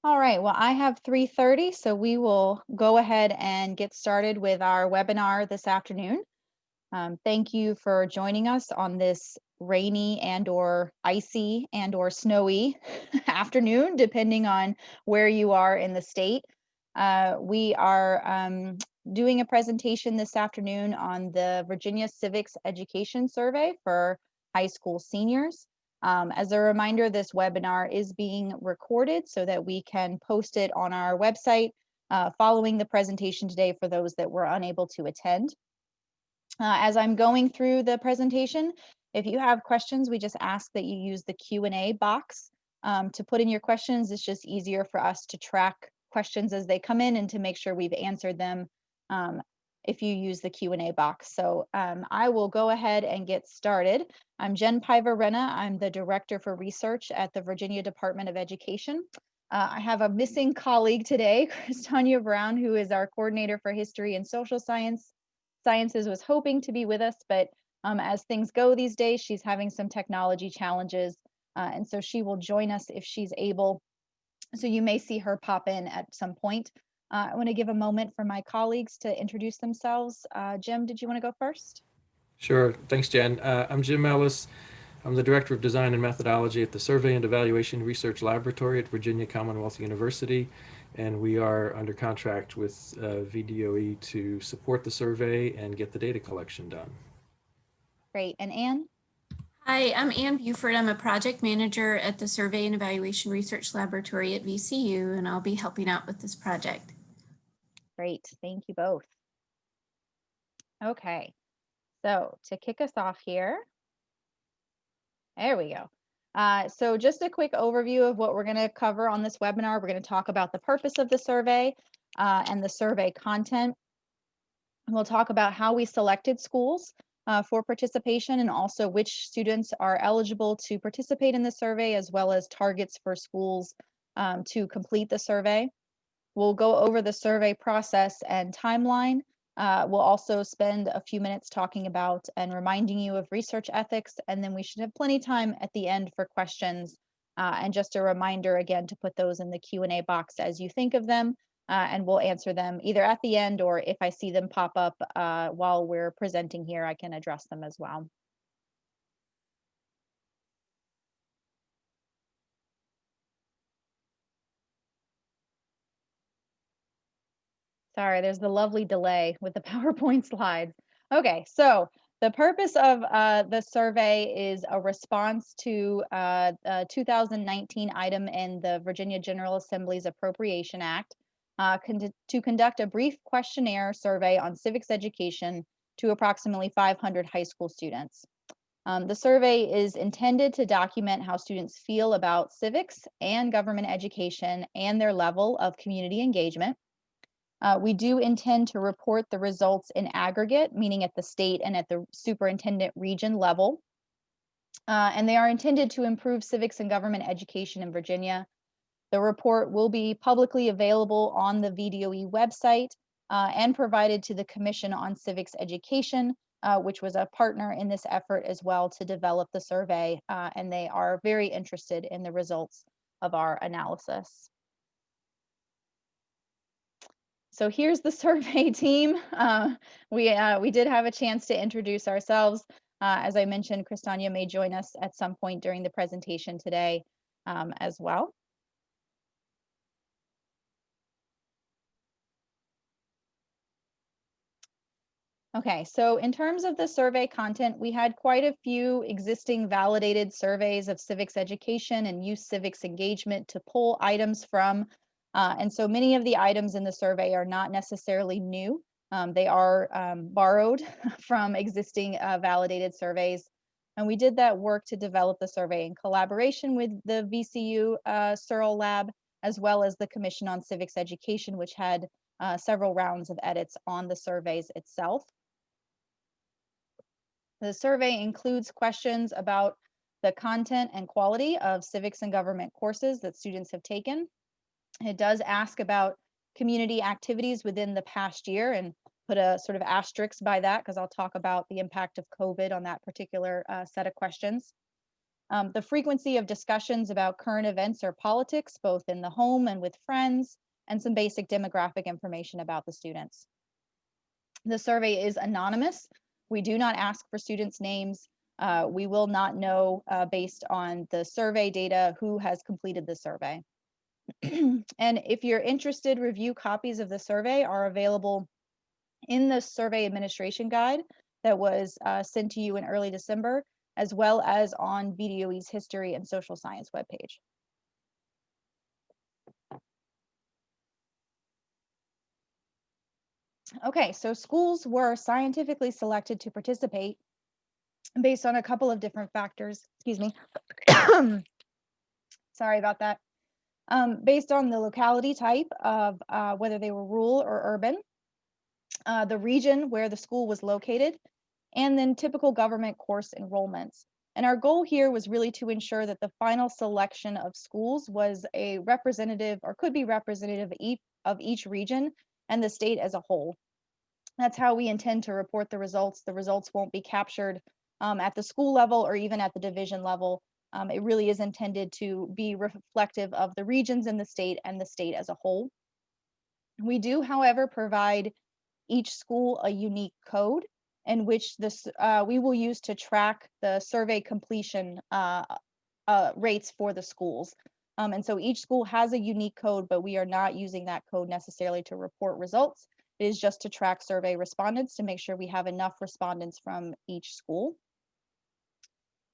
All right, well, I have 3:30, so we will go ahead and get started with our webinar this afternoon. Thank you for joining us on this rainy and or icy and or snowy afternoon, depending on where you are in the state. We are doing a presentation this afternoon on the Virginia Civics Education Survey for high school seniors. As a reminder, this webinar is being recorded so that we can post it on our website following the presentation today for those that were unable to attend. As I'm going through the presentation, if you have questions, we just ask that you use the Q&A box to put in your questions. It's just easier for us to track questions as they come in and to make sure we've answered them um, if you use the Q&A box. So I will go ahead and get started. I'm Jen Piver-Renna. I'm the Director for Research at the Virginia Department of Education. I have a missing colleague today, Kristania Brown, who is our Coordinator for History and Social Sciences, was hoping to be with us, but as things go these days, she's having some technology challenges, and so she will join us if she's able. So you may see her pop in at some point. I want to give a moment for my colleagues to introduce themselves. Jim, did you want to go first? Sure. Thanks, Jen. I'm Jim Ellis. I'm the Director of Design and Methodology at the Survey and Evaluation Research Laboratory at Virginia Commonwealth University, and we are under contract with VDOE to support the survey and get the data collection done. Great. And Anne? Hi, I'm Ann Buford. I'm a project manager at the Survey and Evaluation Research Laboratory at VCU, and I'll be helping out with this project. Great. Thank you both. Okay. So to kick us off here, there we go. So just a quick overview of what we're going to cover on this webinar. We're going to talk about the purpose of the survey and the survey content. And we'll talk about how we selected schools for participation and also which students are eligible to participate in the survey, as well as targets for schools to complete the survey. We'll go over the survey process and timeline. We'll also spend a few minutes talking about and reminding you of research ethics, and then we should have plenty of time at the end for questions. And just a reminder again to put those in the Q&A box as you think of them, and we'll answer them either at the end or if I see them pop up while we're presenting here, I can address them as well. Sorry, there's the lovely delay with the PowerPoint slides. Okay, so the purpose of the survey is a response to a 2019 item in the Virginia General Assembly's Appropriation Act to conduct a brief questionnaire survey on civics education to approximately 500 high school students. The survey is intended to document how students feel about civics and government education and their level of community engagement. We do intend to report the results in aggregate, meaning at the state and at the superintendent region level. And they are intended to improve civics and government education in Virginia. The report will be publicly available on the VDOE website and provided to the Commission on Civics Education, which was a partner in this effort as well to develop the survey. And they are very interested in the results of our analysis. So here's the survey team. We did have a chance to introduce ourselves. As I mentioned, Kristania may join us at some point during the presentation today as well. Okay, so in terms of the survey content, we had quite a few existing validated surveys of civics education and youth civics engagement to pull items from. And so many of the items in the survey are not necessarily new. They are borrowed from existing validated surveys. And we did that work to develop the survey in collaboration with the VCU Searle Lab, as well as the Commission on Civics Education, which had several rounds of edits on the surveys itself. The survey includes questions about the content and quality of civics and government courses that students have taken. It does ask about community activities within the past year and put a sort of asterisk by that because I'll talk about the impact of COVID on that particular set of questions. the frequency of discussions about current events or politics, both in the home and with friends, and some basic demographic information about the students. The survey is anonymous. We do not ask for students' names. We will not know based on the survey data who has completed the survey. And if you're interested, review copies of the survey are available in the survey administration guide that was sent to you in early December, as well as on VDOE's history and social science webpage. Okay, so schools were scientifically selected to participate based on a couple of different factors. Excuse me. Sorry about that. Based on the locality type of whether they were rural or urban, the region where the school was located, and then typical government course enrollments. And our goal here was really to ensure that the final selection of schools was a representative or could be representative of each region and the state as a whole. That's how we intend to report the results. The results won't be captured at the school level or even at the division level. It really is intended to be reflective of the regions in the state and the state as a whole. We do, however, provide each school a unique code in which this we will use to track the survey completion rates for the schools. And so each school has a unique code, but we are not using that code necessarily to report results. It is just to track survey respondents to make sure we have enough respondents from each school.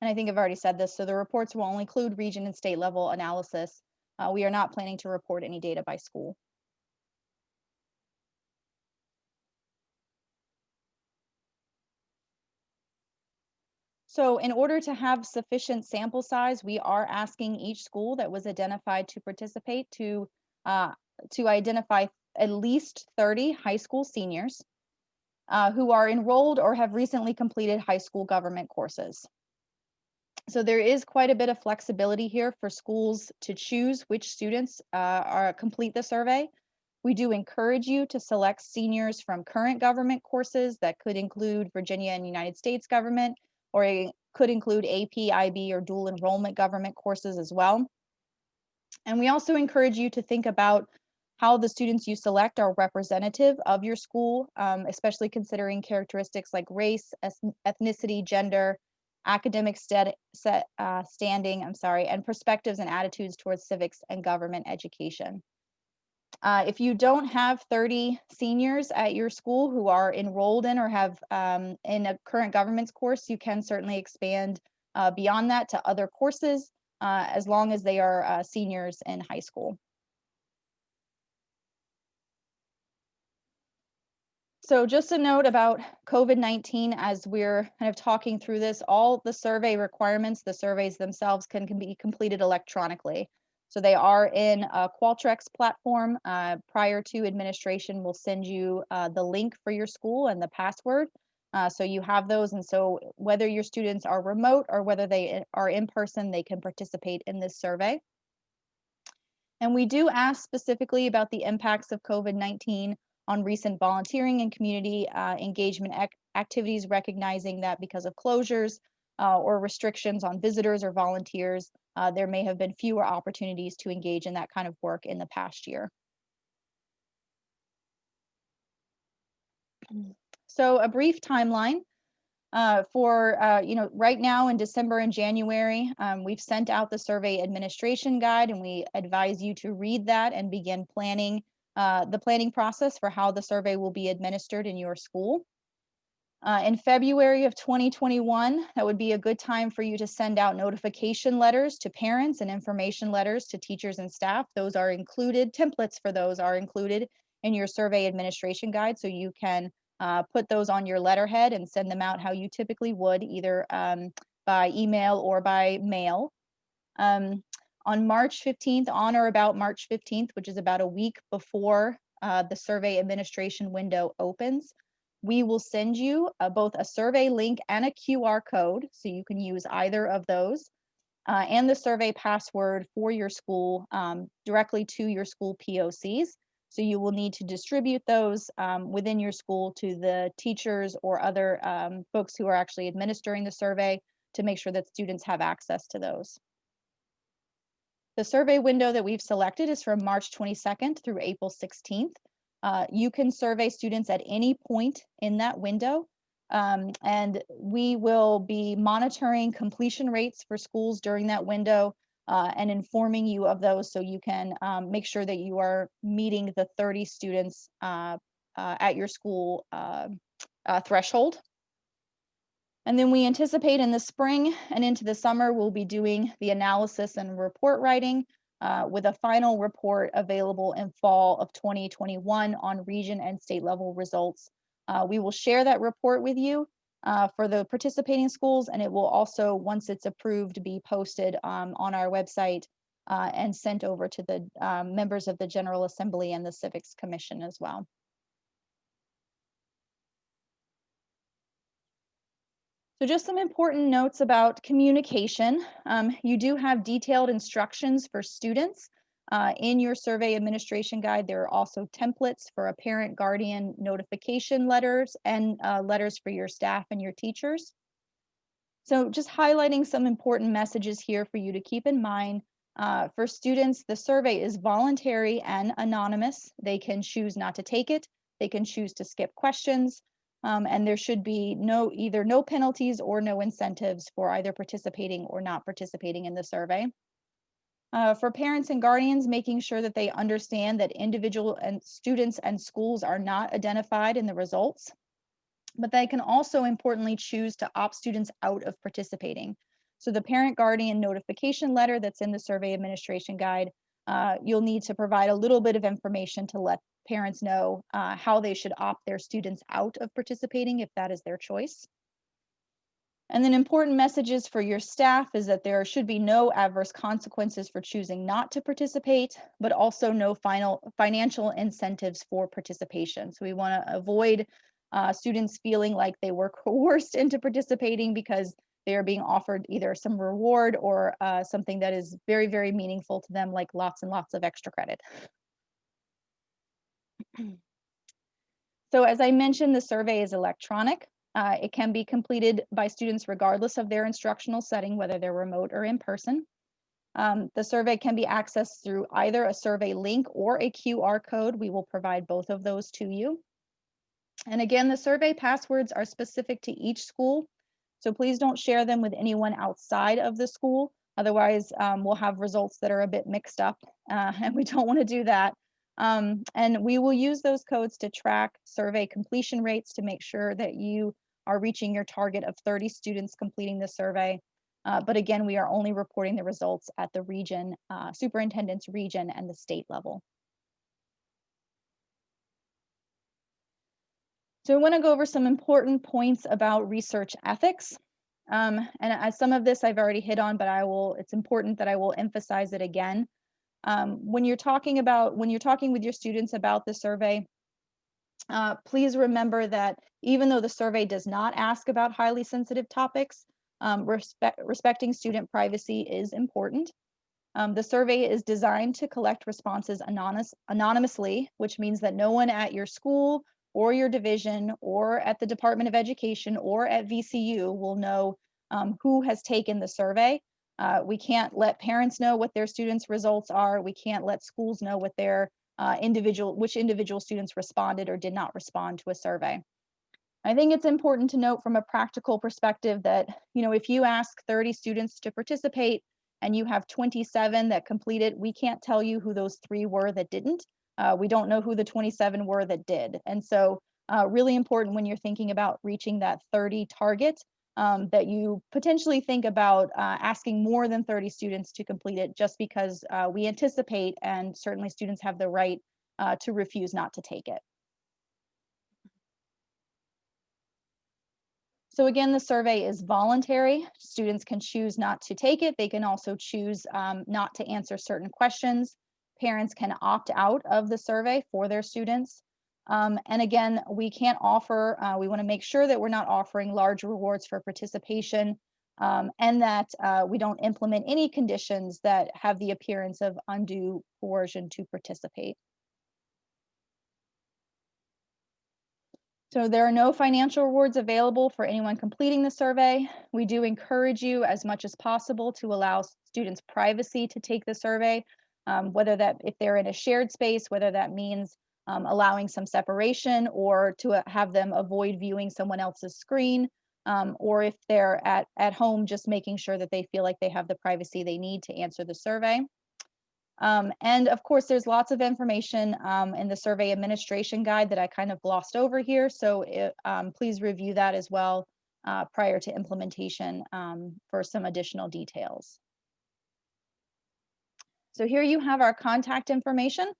And I think I've already said this, so the reports will only include region and state level analysis. We are not planning to report any data by school. So in order to have sufficient sample size, we are asking each school that was identified to participate to identify at least 30 high school seniors who are enrolled or have recently completed high school government courses. So there is quite a bit of flexibility here for schools to choose which students complete the survey. We do encourage you to select seniors from current government courses that could include Virginia and United States government, or it could include AP, IB, or dual enrollment government courses as well. And we also encourage you to think about how the students you select are representative of your school, especially considering characteristics like race, ethnicity, gender, academic standing, and perspectives and attitudes towards civics and government education. If you don't have 30 seniors at your school who are enrolled in or have in a current government's course, you can certainly expand beyond that to other courses as long as they are seniors in high school. So just a note about COVID-19 as we're kind of talking through this, all the survey requirements, the surveys themselves can be completed electronically. So they are in a Qualtrics platform. Prior to administration, we'll send you the link for your school and the password. So you have those. And so whether your students are remote or whether they are in person, they can participate in this survey. And we do ask specifically about the impacts of COVID-19 on recent volunteering and community engagement activities, recognizing that because of closures or restrictions on visitors or volunteers, there may have been fewer opportunities to engage in that kind of work in the past year. So a brief timeline. Right now in December and January, we've sent out the survey administration guide, and we advise you to read that and begin planning the planning process for how the survey will be administered in your school. In February of 2021, that would be a good time for you to send out notification letters to parents and information letters to teachers and staff. Those are included, templates for those are included in your survey administration guide, so you can put those on your letterhead and send them out how you typically would, either by email or by mail. On March 15th, on or about March 15th, which is about a week before the survey administration window opens, we will send you both a survey link and a QR code, so you can use either of those, and the survey password for your school directly to your school POCs. So you will need to distribute those within your school to the teachers or other folks who are actually administering the survey. to make sure that students have access to those. The survey window that we've selected is from March 22nd through April 16th. You can survey students at any point in that window, and we will be monitoring completion rates for schools during that window and informing you of those so you can make sure that you are meeting the 30 students at your school threshold. And then we anticipate in the spring and into the summer, we'll be doing the analysis and report writing with a final report available in fall of 2021 on region and state level results. We will share that report with you for the participating schools, and it will also, once it's approved, be posted on our website and sent over to the members of the General Assembly and the Civics Commission as well. So just some important notes about communication. You do have detailed instructions for students. In your survey administration guide, there are also templates for a parent guardian notification letters and letters for your staff and your teachers. So just highlighting some important messages here for you to keep in mind. For students, the survey is voluntary and anonymous. They can choose not to take it. They can choose to skip questions. And there should be either no penalties or no incentives for either participating or not participating in the survey. For parents and guardians, making sure that they understand that individual and students and schools are not identified in the results, but they can also importantly choose to opt students out of participating. So the parent guardian notification letter that's in the survey administration guide, you'll need to provide a little bit of information to let parents know how they should opt their students out of participating if that is their choice. And then important messages for your staff is that there should be no adverse consequences for choosing not to participate, but also no financial incentives for participation. So we want to avoid students feeling like they were coerced into participating because they are being offered either some reward or something that is very, very meaningful to them, like lots and lots of extra credit. So as I mentioned, the survey is electronic. It can be completed by students regardless of their instructional setting, whether they're remote or in person. The survey can be accessed through either a survey link or a QR code. We will provide both of those to you. And again, the survey passwords are specific to each school, so please don't share them with anyone outside of the school. Otherwise, we'll have results that are a bit mixed up, and we don't want to do that. And we will use those codes to track survey completion rates to make sure that you are reaching your target of 30 students completing the survey. But again, we are only reporting the results at the region, superintendent's region and the state level. So I want to go over some important points about research ethics. And as some of this I've already hit on, but it's important that I will emphasize it again. When you're talking with your students about the survey, please remember that even though the survey does not ask about highly sensitive topics, respecting student privacy is important. The survey is designed to collect responses anonymously, which means that no one at your school or your division or at the Department of Education or at VCU will know who has taken the survey. We can't let parents know what their students' results are. We can't let schools know what their which individual students responded or did not respond to a survey. I think it's important to note from a practical perspective that, if you ask 30 students to participate and you have 27 that completed, we can't tell you who those 3 were that didn't. We don't know who the 27 were that did. And so really important when you're thinking about reaching that 30 target, that you potentially think about asking more than 30 students to complete it, just because we anticipate, and certainly students have the right to refuse not to take it. So again, the survey is voluntary. Students can choose not to take it. They can also choose not to answer certain questions. Parents can opt out of the survey for their students. And again, we can't offer, we want to make sure that we're not offering large rewards for participation, and that we don't implement any conditions that have the appearance of undue coercion to participate. So there are no financial rewards available for anyone completing the survey. We do encourage you as much as possible to allow students privacy to take the survey, whether that if they're in a shared space, whether that means allowing some separation or to have them avoid viewing someone else's screen, or if they're at home, just making sure that they feel like they have the privacy they need to answer the survey. And of course, there's lots of information in the survey administration guide that I kind of glossed over here. So please review that as well prior to implementation for some additional details. So here you have our contact information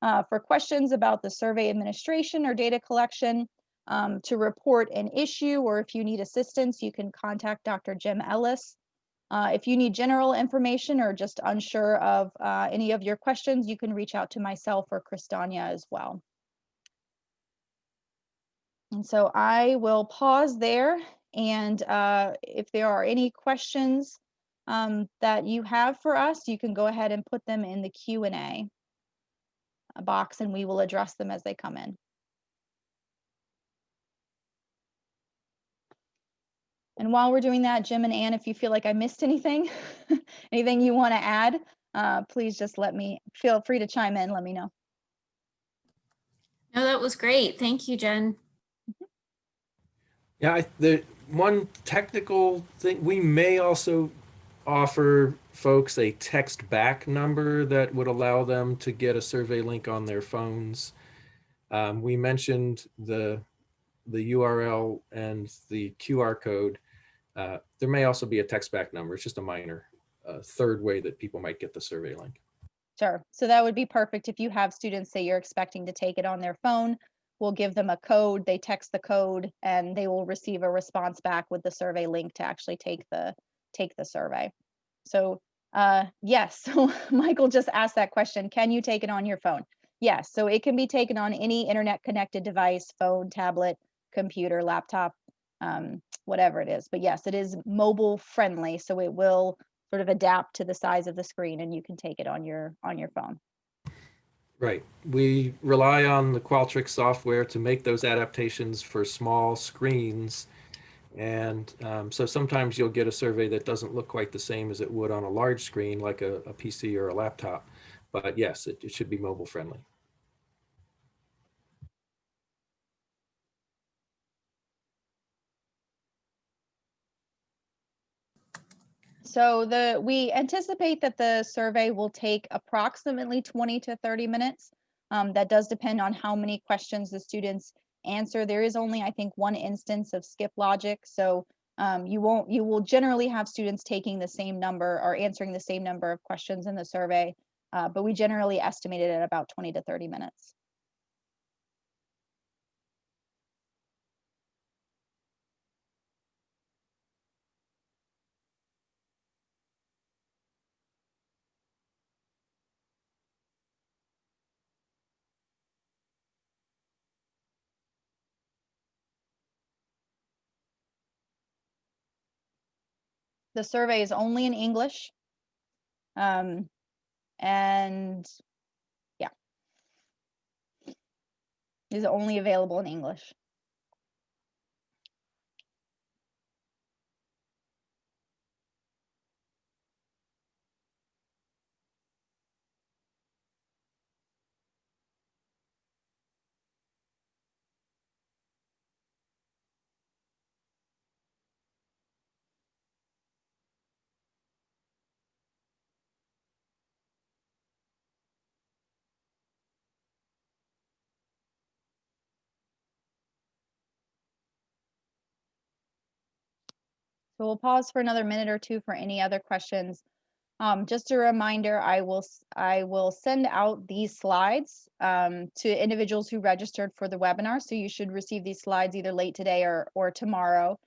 for questions about the survey administration or data collection. To report an issue, or if you need assistance, you can contact Dr. Jim Ellis. If you need general information or just unsure of any of your questions, you can reach out to myself or Christania as well. And so I will pause there, and if there are any questions that you have for us, you can go ahead and put them in the Q&A box, and we will address them as they come in. And while we're doing that, Jim and Ann, if you feel like I missed anything, anything you want to add, please just feel free to chime in, let me know. No, that was great. Thank you, Jen. Yeah, the one technical thing, we may also offer folks a text back number that would allow them to get a survey link on their phones. We mentioned the URL and the QR code. There may also be a text back number. It's just a minor third way that people might get the survey link. Sure. So that would be perfect if you have students say you're expecting to take it on their phone. We'll give them a code, they text the code, and they will receive a response back with the survey link to actually take the survey. So yes, so Michael just asked that question, can you take it on your phone? Yes, so it can be taken on any internet connected device, phone, tablet, computer, laptop, whatever it is. But yes, it is mobile friendly, so it will sort of adapt to the size of the screen, and you can take it on your phone. Right. We rely on the Qualtrics software to make those adaptations for small screens. And so sometimes you'll get a survey that doesn't look quite the same as it would on a large screen, like a PC or a laptop. But yes, it should be mobile friendly. So we anticipate that the survey will take approximately 20 to 30 minutes. That does depend on how many questions the students answer. There is only, I think, one instance of skip logic. So you will generally have students taking the same number or answering the same number of questions in the survey, but we generally estimate it at about 20 to 30 minutes. The survey is only in English. And yeah, is only available in English. So we'll pause for another minute or two for any other questions. Just a reminder, I will send out these slides to individuals who registered for the webinar. So you should receive these slides either late today or tomorrow.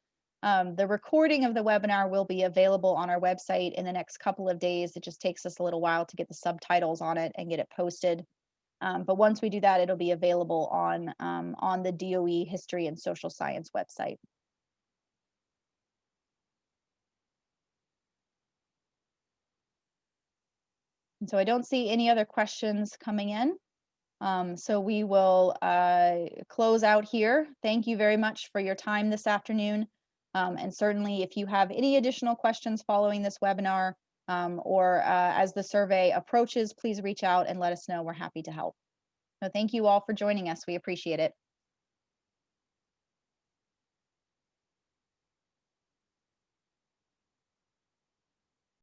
The recording of the webinar will be available on our website in the next couple of days. It just takes us a little while to get the subtitles on it and get it posted. But once we do that, it'll be available on the DOE History and Social Science website. And so I don't see any other questions coming in. So we will close out here. Thank you very much for your time this afternoon. And certainly if you have any additional questions following this webinar or as the survey approaches, please reach out and let us know. We're happy to help. So thank you all for joining us. We appreciate it.